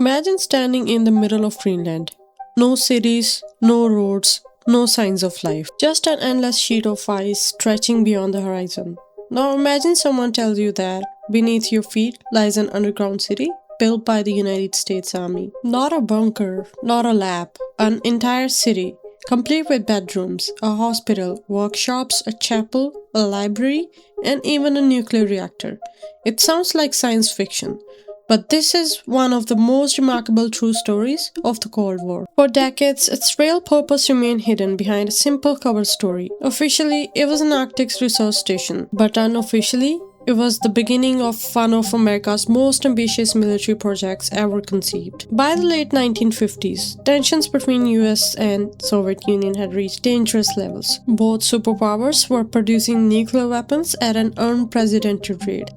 Imagine standing in the middle of Greenland. No cities, no roads, no signs of life. Just an endless sheet of ice stretching beyond the horizon. Now imagine someone tells you that beneath your feet lies an underground city built by the United States Army. Not a bunker, not a lab, an entire city, complete with bedrooms, a hospital, workshops, a chapel, a library, and even a nuclear reactor. It sounds like science fiction. But this is one of the most remarkable true stories of the Cold War. For decades, its real purpose remained hidden behind a simple cover story. Officially, it was an Arctic research station, but unofficially, it was the beginning of one of America's most ambitious military projects ever conceived. By the late 1950s, tensions between US and Soviet Union had reached dangerous levels. Both superpowers were producing nuclear weapons at an unprecedented rate.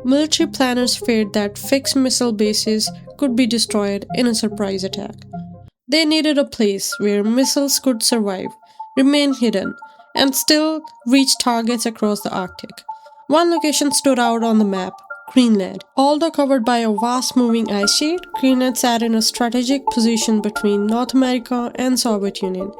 Military planners feared that fixed missile bases could be destroyed in a surprise attack. They needed a place where missiles could survive, remain hidden, and still reach targets across the Arctic. One location stood out on the map: Greenland. Although covered by a vast moving ice sheet, Greenland sat in a strategic position between North America and Soviet Union.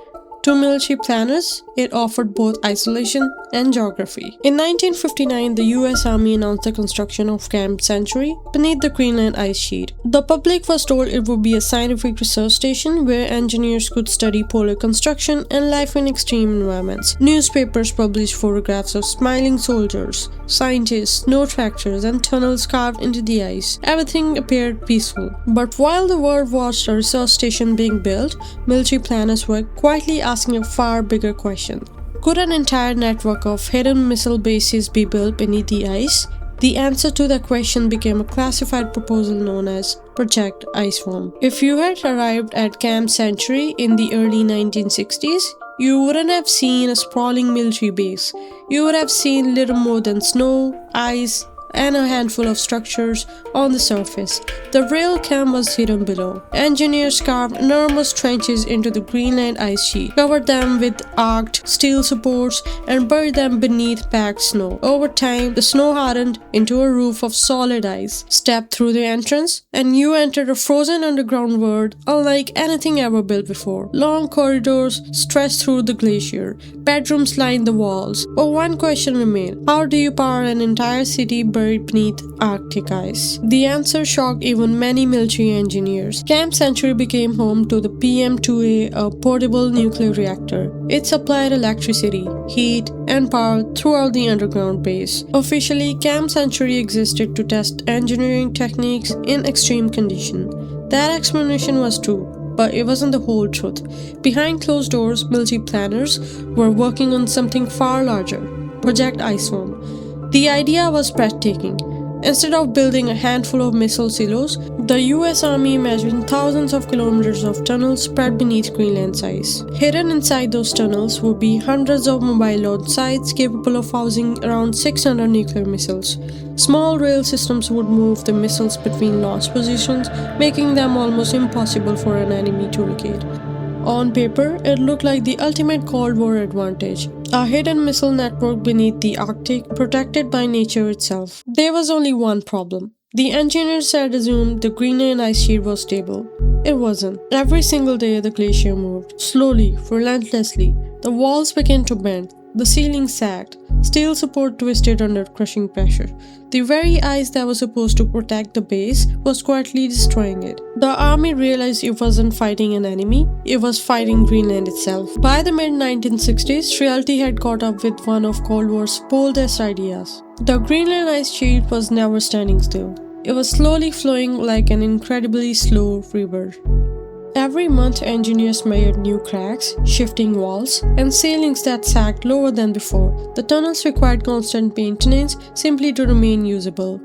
To military planners, it offered both isolation and geography. In 1959, the US Army announced the construction of Camp Century beneath the Greenland ice sheet. The public was told it would be a scientific research station where engineers could study polar construction and life in extreme environments. Newspapers published photographs of smiling soldiers, scientists, snow tractors, and tunnels carved into the ice. Everything appeared peaceful. But while the world watched a research station being built, military planners were quietly asking a far bigger question. Could an entire network of hidden missile bases be built beneath the ice? The answer to that question became a classified proposal known as Project Iceworm. If you had arrived at Camp Century in the early 1960s, you wouldn't have seen a sprawling military base. You would have seen little more than snow, ice, and a handful of structures on the surface. The real camp was hidden below. Engineers carved enormous trenches into the Greenland ice sheet, covered them with arched steel supports, and buried them beneath packed snow. Over time, the snow hardened into a roof of solid ice. Step through the entrance, and you entered a frozen underground world unlike anything ever built before. Long corridors stretched through the glacier. Bedrooms lined the walls. But one question remained: how do you power an entire city buried beneath Arctic ice? The answer shocked even many military engineers. Camp Century became home to the PM-2A, a portable nuclear reactor. It supplied electricity, heat, and power throughout the underground base. Officially, Camp Century existed to test engineering techniques in extreme conditions. That explanation was true, but it wasn't the whole truth. Behind closed doors, military planners were working on something far larger: Project Iceworm. The idea was breathtaking. Instead of building a handful of missile silos, the US Army imagined thousands of kilometers of tunnels spread beneath Greenland's ice. Hidden inside those tunnels would be hundreds of mobile launch sites capable of housing around 600 nuclear missiles. Small rail systems would move the missiles between launch positions, making them almost impossible for an enemy to locate. On paper, it looked like the ultimate Cold War advantage: a hidden missile network beneath the Arctic, protected by nature itself. There was only one problem. The engineers had assumed the Greenland ice sheet was stable. It wasn't. Every single day, the glacier moved, slowly, relentlessly. The walls began to bend. The ceiling sagged. Steel support twisted under crushing pressure. The very ice that was supposed to protect the base was quietly destroying it. The army realized it wasn't fighting an enemy, it was fighting Greenland itself. By the mid-1960s, reality had caught up with one of Cold War's boldest ideas. The Greenland ice sheet was never standing still. It was slowly flowing like an incredibly slow river. Every month, engineers measured new cracks, shifting walls, and ceilings that sagged lower than before. The tunnels required constant maintenance simply to remain usable.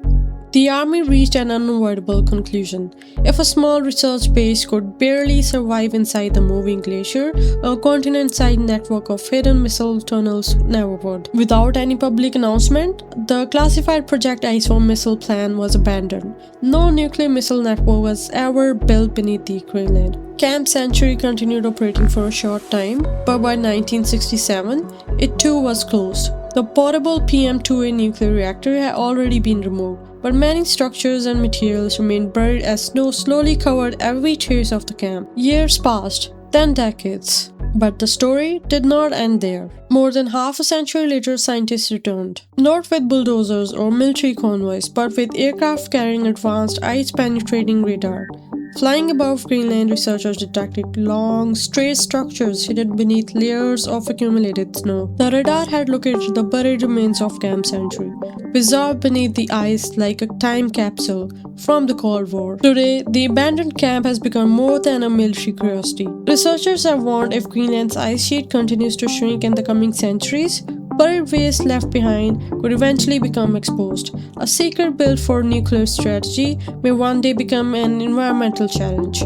The army reached an unavoidable conclusion. If a small research base could barely survive inside the moving glacier, a continent-side network of hidden missile tunnels never would. Without any public announcement, the classified Project Iceworm missile plan was abandoned. No nuclear missile network was ever built beneath the Greenland. Camp Century continued operating for a short time, but by 1967, it too was closed. The portable PM-2A nuclear reactor had already been removed, but many structures and materials remained buried as snow slowly covered every trace of the camp. Years passed, then decades. But the story did not end there. More than half a century later, scientists returned. Not with bulldozers or military convoys, but with aircraft carrying advanced ice-penetrating radar. Flying above Greenland, researchers detected long, straight structures hidden beneath layers of accumulated snow. The radar had located the buried remains of Camp Century, preserved beneath the ice like a time capsule from the Cold War. Today, the abandoned camp has become more than a military curiosity. Researchers have warned if Greenland's ice sheet continues to shrink in the coming centuries, buried waste left behind could eventually become exposed. A secret built for nuclear strategy may one day become an environmental challenge.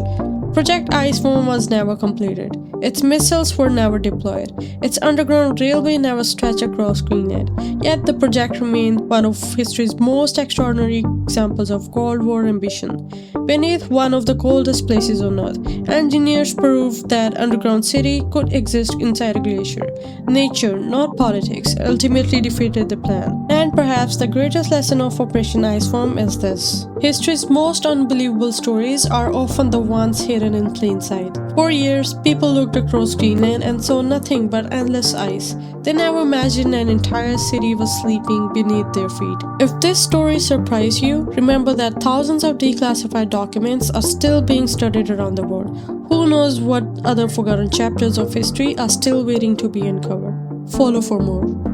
Project Iceworm was never completed. Its missiles were never deployed. Its underground railway never stretched across Greenland. Yet the project remained one of history's most extraordinary examples of Cold War ambition. Beneath one of the coldest places on Earth, engineers proved that underground city could exist inside a glacier. Nature, not politics, ultimately defeated the plan. And perhaps the greatest lesson of Operation Iceworm is this: history's most unbelievable stories are often the ones hidden in plain sight. For years, people looked across Greenland and saw nothing but endless ice. They never imagined an entire city was sleeping beneath their feet. If this story surprised you, remember that thousands of declassified documents are still being studied around the world. Who knows what other forgotten chapters of history are still waiting to be uncovered? Follow for more.